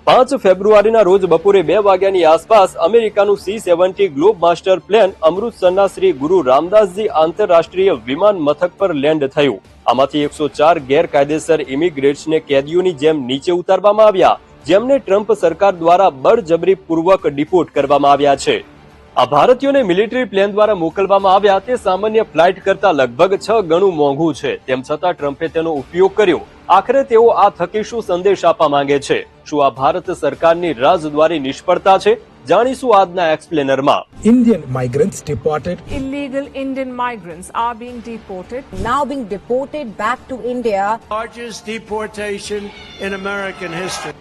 5 ફેબ્રુઆરીના રોજ બપોરે 2 વાગ્યાની આસપાસ અમેરિકાનું C-70 ગ્લોબ માસ્ટર પ્લેન અમૃતસરના શ્રી ગુરુ રામદાસજી આંતરરાષ્ટ્રીય વિમાન મથક પર લેન્ડ થયું. આમાંથી 104 ગેરકાયદેસર ઇમિગ્રેટ્સને કેદીઓની જેમ નીચે ઉતારવામાં આવ્યા, જેમને ટ્રમ્પ સરકાર દ્વારા બળજબરીપૂર્વક ડિપોર્ટ કરવામાં આવ્યા છે. આ ભારતીયોને મિલિટરી પ્લેન દ્વારા મોકલવામાં આવ્યા તે સામાન્ય ફ્લાઇટ કરતા લગભગ 6 ગણું મોંઘું છે. તેમ છતાં ટ્રમ્પે તેનો ઉપયોગ કર્યો. આખરે તેઓ આ થકી શું સંદેશ આપવા માંગે છે? શું આ ભારત સરકારની રાજદ્વારી નિષ્ફળતા છે? જાણીશું આજના એક્સપ્લેનરમાં. Indian migrants deported. Illegal Indian migrants are being deported. Now being deported back to India. Largest deportation in American history.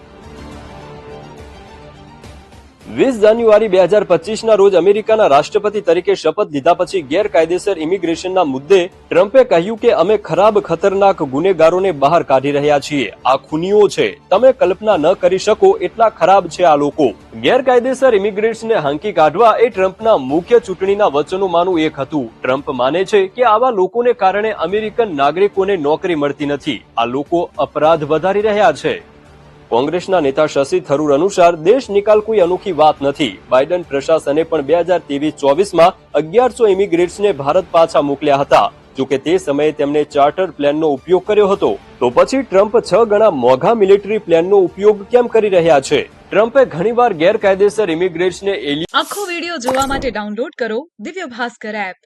20 જાન્યુઆરી 2025ના રોજ અમેરિકાના રાષ્ટ્રપતિ તરીકે શપથ લીધા પછી ગેરકાયદેસર ઇમિગ્રેશનના મુદ્દે ટ્રમ્પે કહ્યું કે અમે ખરાબ ખતરનાક ગુનેગારોને બહાર કાઢી રહ્યા છીએ. આ ખૂનીઓ છે. તમે કલ્પના ન કરી શકો એટલા ખરાબ છે આ લોકો. ગેરકાયદેસર ઇમિગ્રેટ્સને હાંકી કાઢવા એ ટ્રમ્પના મુખ્ય ચૂંટણીના વચનોમાંનું એક હતું. ટ્રમ્પ માને છે કે આવા લોકોને કારણે અમેરિકન નાગરિકોને નોકરી મળતી નથી. આ લોકો અપરાધ વધારી રહ્યા છે. કોંગ્રેસના નેતા શશી થરૂર અનુસાર દેશ નિકાલ કોઈ અનોખી વાત નથી. બાઇડન પ્રશાસને પણ 2023-24માં 1100 ઇમિગ્રેટ્સને ભારત પાછા મોકલ્યા હતા. જોકે તે સમયે તેમણે ચાર્ટર પ્લેનનો ઉપયોગ કર્યો હતો. તો પછી ટ્રમ્પ 6 ગણા મોંઘા મિલિટરી પ્લેનનો ઉપયોગ કેમ કરી રહ્યા છે? ટ્રમ્પે ઘણીવાર ગેરકાયદેસર ઇમિગ્રેટ્સને આખો વિડિયો જોવા માટે ડાઉનલોડ કરો દિવ્ય ભાસ્કર એપ.